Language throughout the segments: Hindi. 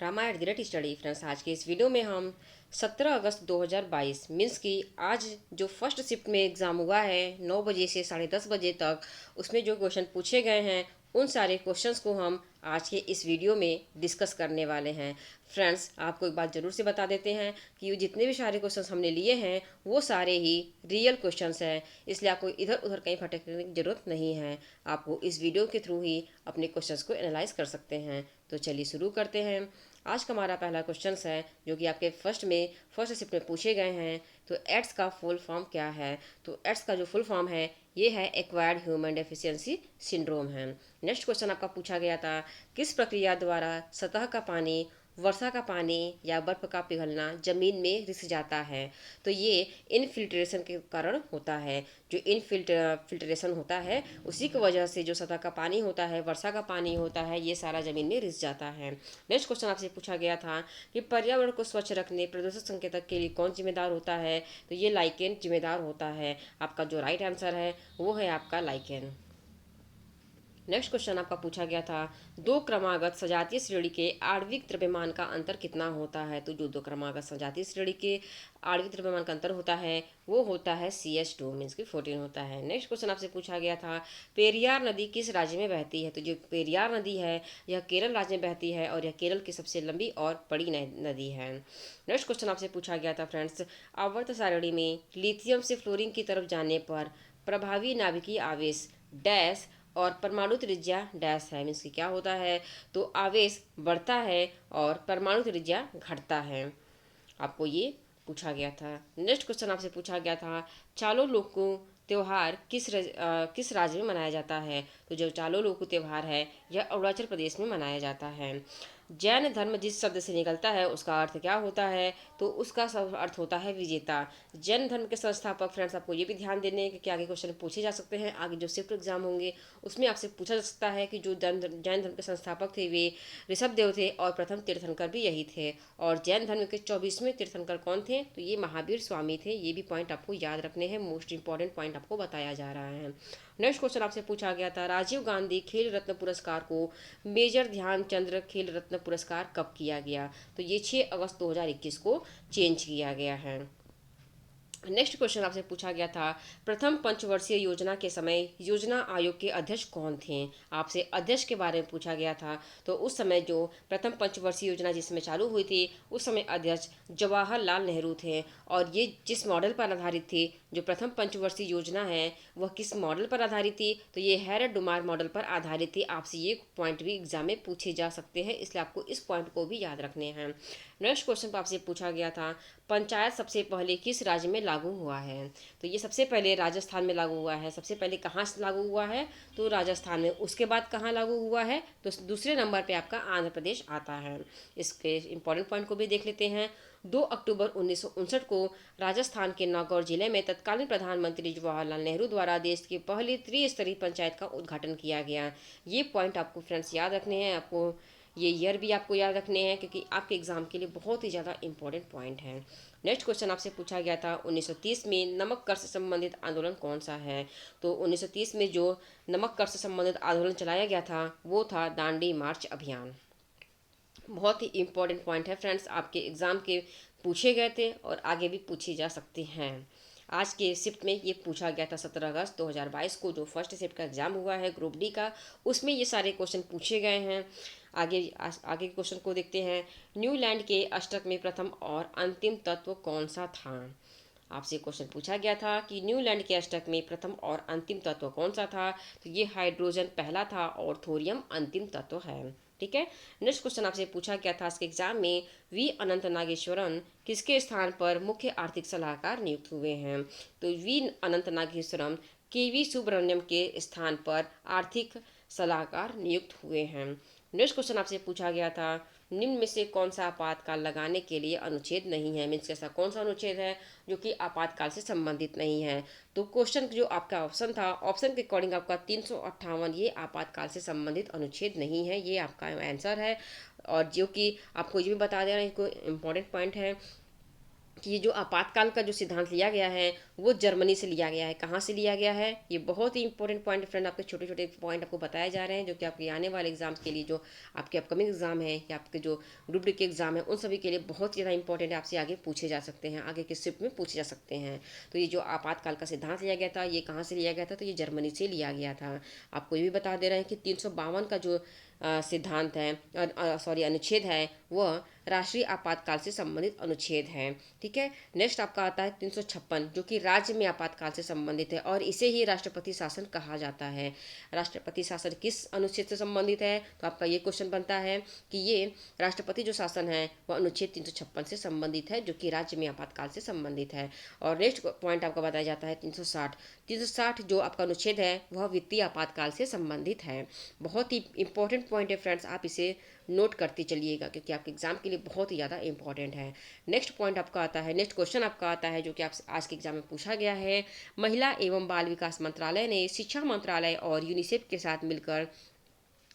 Ramayan great study friends. आज के इस वीडियो में हम 17 अगस्त 2022 मीन्स की आज जो फर्स्ट शिफ्ट में एग्ज़ाम हुआ है 9 बजे से 10:30 बजे तक, उसमें जो क्वेश्चन पूछे गए हैं उन सारे क्वेश्चंस को हम आज के इस वीडियो में डिस्कस करने वाले हैं। फ्रेंड्स, आपको एक बात ज़रूर से बता देते हैं कि ये जितने भी सारे क्वेश्चंस हमने लिए हैं वो सारे ही रियल क्वेश्चंस हैं, इसलिए आपको इधर उधर कहीं भटकने की ज़रूरत नहीं है। आपको इस वीडियो के थ्रू ही अपने क्वेश्चंस को एनालाइज कर सकते हैं। तो चलिए शुरू करते हैं। आज का हमारा पहला क्वेश्चन है जो कि आपके फर्स्ट शिफ्ट में पूछे गए हैं। तो एड्स का फुल फॉर्म क्या है? तो एड्स का जो फुल फॉर्म है ये है एक्वायर्ड ह्यूमन डेफिशिएंसी सिंड्रोम है। नेक्स्ट क्वेश्चन आपका पूछा गया था, किस प्रक्रिया द्वारा सतह का पानी, वर्षा का पानी या बर्फ का पिघलना जमीन में रिस जाता है? तो ये इनफिल्ट्रेशन के कारण होता है। जो फिल्ट्रेशन होता है उसी की वजह से जो सतह का पानी होता है, वर्षा का पानी होता है, ये सारा जमीन में रिस जाता है। नेक्स्ट क्वेश्चन आपसे पूछा गया था कि पर्यावरण को स्वच्छ रखने, प्रदूषण संकेतक के लिए कौन जिम्मेदार होता है? तो ये लाइकेन जिम्मेदार होता है। आपका जो राइट आंसर है वो है आपका लाइकेन। नेक्स्ट क्वेश्चन आपका पूछा गया था, दो क्रमागत सजातीय श्रेणी के आणविक द्रव्यमान का अंतर कितना होता है? तो जो दो क्रमागत सजातीय श्रेणी के आणविक द्रव्यमान का अंतर होता है वो होता है CH2 मीन्स की 14 होता है। नेक्स्ट क्वेश्चन आपसे पूछा गया था, पेरियार नदी किस राज्य में बहती है? तो जो पेरियार नदी है यह केरल राज्य में बहती है और यह केरल की सबसे लंबी और बड़ी नदी है। नेक्स्ट क्वेश्चन आपसे पूछा गया था फ्रेंड्स, आवर्त सारणी में लिथियम से फ्लोरीन की तरफ जाने पर प्रभावी नाभिकीय आवेश डैश और परमाणु त्रिज्या डैश है। मीन्स की क्या होता है? तो आवेश बढ़ता है और परमाणु त्रिज्या घटता है। आपको ये पूछा गया था। नेक्स्ट क्वेश्चन आपसे पूछा गया था, चालो लोको त्योहार किस राज्य में मनाया जाता है? तो जो चालो लोको त्योहार है यह अरुणाचल प्रदेश में मनाया जाता है। जैन धर्म जिस शब्द से निकलता है उसका अर्थ क्या होता है? तो उसका सब अर्थ होता है विजेता। जैन धर्म के संस्थापक फ्रेंड्स, आपको ये भी ध्यान देने कि आगे क्वेश्चन पूछे जा सकते हैं। आगे जो शिफ्ट एग्जाम होंगे उसमें आपसे पूछा जा सकता है कि जो जैन धर्म के संस्थापक थे वे ऋषभ देव थे और प्रथम तीर्थंकर भी यही थे। और जैन धर्म के 24वें तीर्थंकर कौन थे? तो ये महावीर स्वामी थे। ये भी पॉइंट आपको याद रखने हैं, मोस्ट इंपॉर्टेंट पॉइंट आपको बताया जा रहा है। नेक्स्ट क्वेश्चन आपसे पूछा गया था, राजीव गांधी खेल रत्न पुरस्कार को मेजर ध्यानचंद्र खेल रत्न पुरस्कार कब किया गया? तो ये 6 अगस्त 2021 को चेंज किया गया है। नेक्स्ट क्वेश्चन आपसे पूछा गया था, प्रथम पंचवर्षीय योजना के समय योजना आयोग के अध्यक्ष कौन थे? आपसे अध्यक्ष के बारे में पूछा गया था। तो उस समय जो प्रथम पंचवर्षीय योजना जिस समय चालू हुई थी उस समय अध्यक्ष जवाहरलाल नेहरू थे। और ये जिस मॉडल पर आधारित थी, जो प्रथम पंचवर्षीय योजना है वह किस मॉडल पर आधारित थी? तो ये हैरड डुमार मॉडल पर आधारित थी। आपसे ये पॉइंट भी एग्जाम में पूछे जा सकते हैं, इसलिए आपको इस पॉइंट को भी याद रखने हैं। नेक्स्ट क्वेश्चन पर आपसे पूछा गया था, पंचायत सबसे पहले किस राज्य में लागू हुआ है? तो ये सबसे पहले राजस्थान में लागू हुआ है। सबसे पहले कहाँ से लागू हुआ है? तो राजस्थान में। उसके बाद कहाँ लागू हुआ है? तो दूसरे नंबर पे आपका आंध्र प्रदेश आता है। इसके इंपॉर्टेंट पॉइंट को भी देख लेते हैं। 2 अक्टूबर 1959 को राजस्थान के नागौर जिले में तत्कालीन प्रधानमंत्री जवाहरलाल नेहरू द्वारा देश की पहली त्रिस्तरीय पंचायत का उद्घाटन किया गया। ये पॉइंट आपको फ्रेंड्स याद रखने हैं। आपको ये ईयर भी आपको याद रखने हैं क्योंकि आपके एग्जाम के लिए बहुत ही ज़्यादा इंपॉर्टेंट पॉइंट है। नेक्स्ट क्वेश्चन आपसे पूछा गया था, 1930 में नमक कर से संबंधित आंदोलन कौन सा है? तो 1930 में जो नमक कर से संबंधित आंदोलन चलाया गया था वो था दांडी मार्च अभियान। बहुत ही इंपॉर्टेंट पॉइंट है फ्रेंड्स, आपके एग्जाम के पूछे गए थे और आगे भी पूछे जा सकते हैं। आज के शिफ्ट में ये पूछा गया था 17 अगस्त 2022 को जो फर्स्ट शिफ्ट का एग्जाम हुआ है ग्रुप डी का, उसमें ये सारे क्वेश्चन पूछे गए हैं। आगे के क्वेश्चन को देखते हैं। न्यूलैंड के अष्टक में प्रथम और अंतिम तत्व कौन सा था? आपसे क्वेश्चन पूछा गया था कि न्यूलैंड के अष्टक में प्रथम और अंतिम तत्व कौन सा था? तो ये हाइड्रोजन पहला था और थोरियम अंतिम तत्व है। ठीक है। नेक्स्ट क्वेश्चन आपसे पूछा गया था इसके एग्जाम में, वी अनंत नागेश्वरन किसके स्थान पर मुख्य आर्थिक सलाहकार नियुक्त हुए हैं? तो we Anant Nageswaram KV Subramaniam के स्थान पर आर्थिक सलाहकार नियुक्त हुए हैं। नेक्स्ट क्वेश्चन आपसे पूछा गया था, निम्न में से कौन सा आपातकाल लगाने के लिए अनुच्छेद नहीं है? मीन्स ऐसा कौन सा अनुच्छेद है जो कि आपातकाल से संबंधित नहीं है? तो क्वेश्चन जो आपका ऑप्शन था, ऑप्शन के अकॉर्डिंग आपका 358 ये आपातकाल से संबंधित अनुच्छेद नहीं है, ये आपका आंसर है। और जो कि आपको ये भी बता दे रहे हैं, कोई इंपॉर्टेंट पॉइंट है कि ये जो आपातकाल का जो सिद्धांत लिया गया है वो जर्मनी से लिया गया है। कहाँ से लिया गया है, ये बहुत ही इंपॉर्टेंट पॉइंट फ्रेंड, आपके छोटे छोटे पॉइंट आपको बताए जा रहे हैं जो कि आपके आने वाले एग्जाम्स के लिए, जो आपके अपकमिंग एग्जाम है या आपके जो ग्रुप डी के एग्जाम है, उन सभी के लिए बहुत ज़्यादा इंपॉर्टेंट है, आपसे आगे पूछे जा सकते हैं, आगे के शिफ्ट में पूछे जा सकते हैं। तो ये जो आपातकाल का सिद्धांत लिया गया था, ये कहाँ से लिया गया था, तो ये जर्मनी से लिया गया था। आपको ये भी बता दे रहे हैं कि 352 का जो सिद्धांत है, सॉरी अनुच्छेद है, वह राष्ट्रीय आपातकाल से संबंधित अनुच्छेद है। ठीक है, नेक्स्ट आपका आता है 356, जो कि राज्य में आपातकाल से संबंधित है और इसे ही राष्ट्रपति शासन कहा जाता है। राष्ट्रपति शासन किस अनुच्छेद से संबंधित है, तो आपका ये क्वेश्चन बनता है कि ये राष्ट्रपति जो शासन है वह अनुच्छेद 356 से संबंधित है, जो कि राज्य में आपातकाल से संबंधित है। और नेक्स्ट पॉइंट आपका बताया जाता है 360 जो आपका अनुच्छेद है वह वित्तीय आपातकाल से संबंधित है। बहुत ही इंपॉर्टेंट पॉइंट है फ्रेंड्स, आप इसे नोट करते चलिएगा क्योंकि आपके एग्जाम के लिए बहुत ही ज़्यादा इंपॉर्टेंट है। नेक्स्ट पॉइंट आपका आता है, नेक्स्ट क्वेश्चन आपका आता है जो कि आप आज के एग्जाम में पूछा गया है। महिला एवं बाल विकास मंत्रालय ने शिक्षा मंत्रालय और यूनिसेफ के साथ मिलकर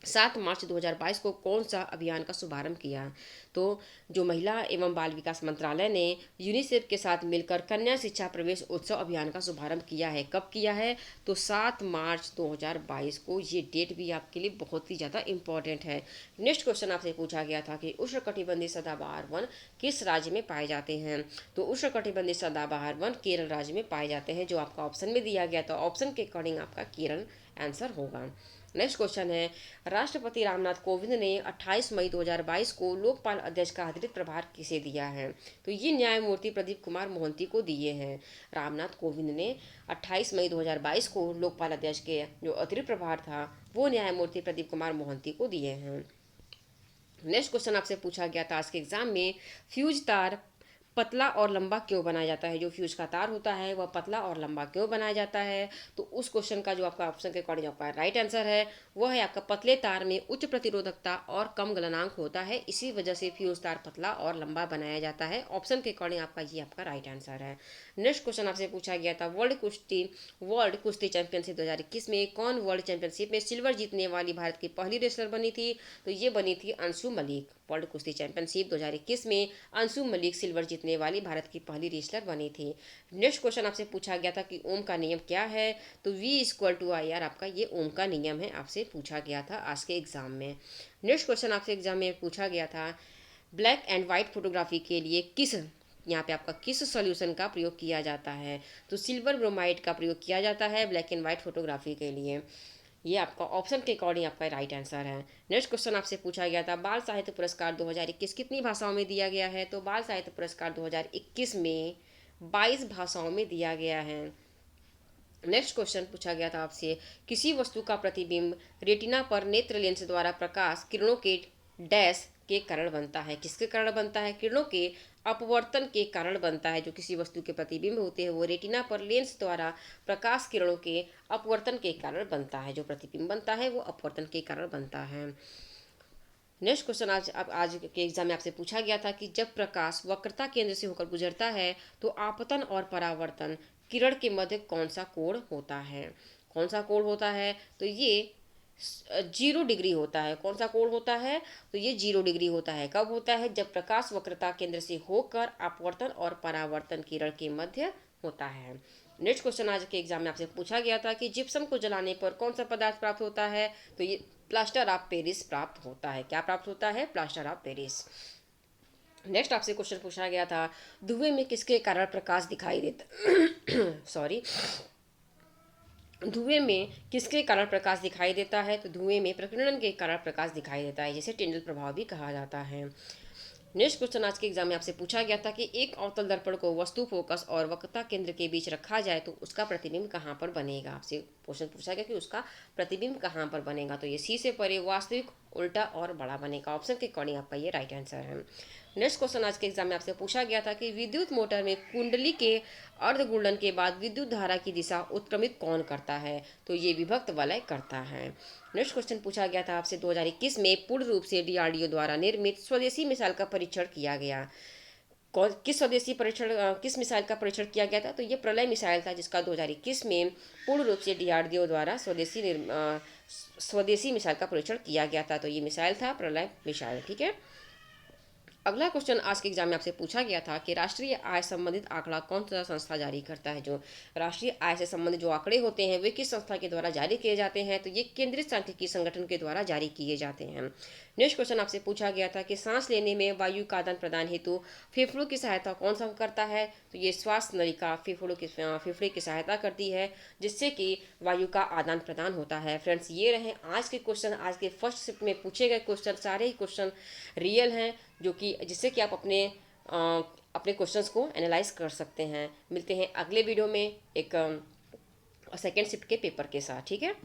7 मार्च 2022 को कौन सा अभियान का शुभारंभ किया। तो जो महिला एवं बाल विकास मंत्रालय ने यूनिसेफ के साथ मिलकर कन्या शिक्षा प्रवेश उत्सव अभियान का शुभारंभ किया है। कब किया है, तो 7 मार्च 2022 को। ये डेट भी आपके लिए बहुत ही ज़्यादा इंपॉर्टेंट है। नेक्स्ट क्वेश्चन आपसे पूछा गया था कि उष्णकटिबंधीय सदाबहार वन किस राज्य में पाए जाते हैं। तो उष्णकटिबंधीय सदाबहार वन केरल राज्य में पाए जाते हैं, जो आपका ऑप्शन में दिया गया था। ऑप्शन के अकॉर्डिंग आपका केरल आंसर होगा। नेक्स्ट क्वेश्चन है, राष्ट्रपति रामनाथ कोविंद ने 28 मई 2022 को लोकपाल अध्यक्ष का अतिरिक्त प्रभार किसे दिया है। तो ये न्यायमूर्ति प्रदीप कुमार मोहंती को दिए हैं। रामनाथ कोविंद ने 28 मई 2022 को लोकपाल अध्यक्ष के जो अतिरिक्त प्रभार था वो न्यायमूर्ति प्रदीप कुमार मोहंती को दिए हैं। नेक्स्ट क्वेश्चन आपसे पूछा गया था आज के एग्जाम में, फ्यूज तार पतला और लंबा क्यों बनाया जाता है। जो फ्यूज का तार होता है वह पतला और लंबा क्यों बनाया जाता है, तो उस क्वेश्चन का जो आपका ऑप्शन के अकॉर्डिंग आपका राइट आंसर है वह है आपका पतले तार में उच्च प्रतिरोधकता और कम गलनांक होता है, इसी वजह से फ्यूज तार पतला और लंबा बनाया जाता है। ऑप्शन के अकॉर्डिंग आपका ये आपका राइट आंसर है। नेक्स्ट क्वेश्चन आपसे पूछा गया था, वर्ल्ड कुश्ती चैंपियनशिप 2021 में कौन वर्ल्ड चैंपियनशिप में सिल्वर जीतने वाली भारत की पहली रेसलर बनी थी। तो ये बनी थी अंशु मलिक। वर्ल्ड कुश्ती चैंपियनशिप 2021 में अंशु मलिक सिल्वर जीतने वाली भारत की पहली रेसलर बनी थी। नेक्स्ट क्वेश्चन आपसे पूछा गया था कि ओम का नियम क्या है। तो V=IR आपका ये ओम का नियम है, आपसे पूछा गया था आज के एग्जाम में। नेक्स्ट क्वेश्चन आपसे एग्जाम में पूछा गया था, ब्लैक एंड वाइट फोटोग्राफी के लिए यहाँ पे आपका किस सॉल्यूशन का प्रयोग किया जाता है। तो सिल्वर ब्रोमाइड का प्रयोग किया जाता है ब्लैक एंड वाइट फोटोग्राफी के लिए। ये आपका ऑप्शन के अकॉर्डिंग आपका राइट आंसर है। नेक्स्ट क्वेश्चन आपसे पूछा गया था, बाल साहित्य पुरस्कार 2021 कितनी भाषाओं में दिया गया है। तो बाल साहित्य पुरस्कार 2021 में 22 भाषाओं में दिया गया है। नेक्स्ट क्वेश्चन पूछा गया था आपसे, किसी वस्तु का प्रतिबिंब रेटिना पर नेत्र लेंस द्वारा प्रकाश किरणों के डैश के कारण बनता है। किसके कारण बनता है, किरणों के अपवर्तन के कारण बनता है। जो किसी वस्तु के प्रतिबिंब होते हैं वो रेटिना पर लेंस द्वारा प्रकाश किरणों के अपवर्तन के कारण बनता है। जो प्रतिबिंब बनता है वो अपवर्तन के कारण बनता है। नेक्स्ट क्वेश्चन आज के एग्जाम में आपसे पूछा गया था कि जब प्रकाश वक्रता केंद्र से होकर गुजरता है तो आपतन और परावर्तन किरण के मध्य कौन सा कोण होता है। कौन सा कोण होता है, तो ये 0 डिग्री होता है। कौन सा कोण होता है, तो ये 0 डिग्री होता है। कब होता है, जब प्रकाश वक्रता केंद्र से होकर अपवर्तन और परावर्तन किरण के मध्य होता है। नेक्स्ट क्वेश्चन आज के एग्जाम में आपसे पूछा गया था कि जिप्सम को जलाने पर कौन सा पदार्थ प्राप्त होता है। तो ये प्लास्टर ऑफ पेरिस प्राप्त होता है। क्या प्राप्त होता है, प्लास्टर ऑफ पेरिस। नेक्स्ट आपसे क्वेश्चन पूछा गया था, धुएं में किसके कारण प्रकाश दिखाई देता सॉरी धुएं में किसके कारण प्रकाश दिखाई देता है। तो धुएं में प्रकीर्णन के कारण प्रकाश दिखाई देता है, जिसे टिंडल प्रभाव भी कहा जाता है। नेक्स्ट क्वेश्चन आज के एग्जाम में आपसे पूछा गया था कि एक अवतल दर्पण को वस्तु फोकस और वक्रता केंद्र के बीच रखा जाए तो उसका प्रतिबिंब कहाँ पर बनेगा। आपसे क्वेश्चन पूछा गया कि उसका प्रतिबिंब कहाँ पर बनेगा। तो ये सी से परे, वास्तविक, उल्टा और बड़ा बनेगा। ऑप्शन के अकॉर्डिंग आपका ये राइट आंसर है। नेक्स्ट क्वेश्चन आज के एग्जाम में आपसे पूछा गया था कि विद्युत मोटर में कुंडली के अर्धघूर्णन के बाद विद्युत धारा की दिशा उत्क्रमित कौन करता है। तो ये विभक्त वलय करता है। नेक्स्ट क्वेश्चन पूछा गया था आपसे, 2021 में पूर्ण रूप से DRDO द्वारा निर्मित स्वदेशी मिसाइल का परीक्षण किया गया। किस स्वदेशी परीक्षण किस मिसाइल का परीक्षण किया गया था। तो ये प्रलय मिसाइल था, जिसका 2021 में पूर्ण रूप से DRDO द्वारा स्वदेशी मिसाइल का परीक्षण किया गया था। तो ये मिसाइल था प्रलय मिसाइल। ठीक है, अगला क्वेश्चन आज के एग्जाम में आपसे पूछा गया था कि राष्ट्रीय आय संबंधित आंकड़ा कौन सा संस्था जारी करता है। जो राष्ट्रीय आय से संबंधित जो आंकड़े होते हैं वे किस संस्था के द्वारा जारी किए जाते हैं, तो ये केंद्रीय सांख्यिकी संगठन के द्वारा जारी किए जाते हैं। नेक्स्ट क्वेश्चन आपसे पूछा गया था कि सांस लेने में वायु का आदान प्रदान हेतु फेफड़ों की सहायता कौन सा करता है, तो ये श्वास नलिका फेफड़े की सहायता करती है, जिससे कि वायु का आदान प्रदान होता है। फ्रेंड्स, ये रहे आज के क्वेश्चन। आज के फर्स्ट शिफ्ट में पूछे गए क्वेश्चन, सारे ही क्वेश्चन रियल हैं, जो कि जिससे कि आप अपने क्वेश्चंस को एनालाइज कर सकते हैं। मिलते हैं अगले वीडियो में एक सेकेंड शिफ्ट के पेपर के साथ। ठीक है।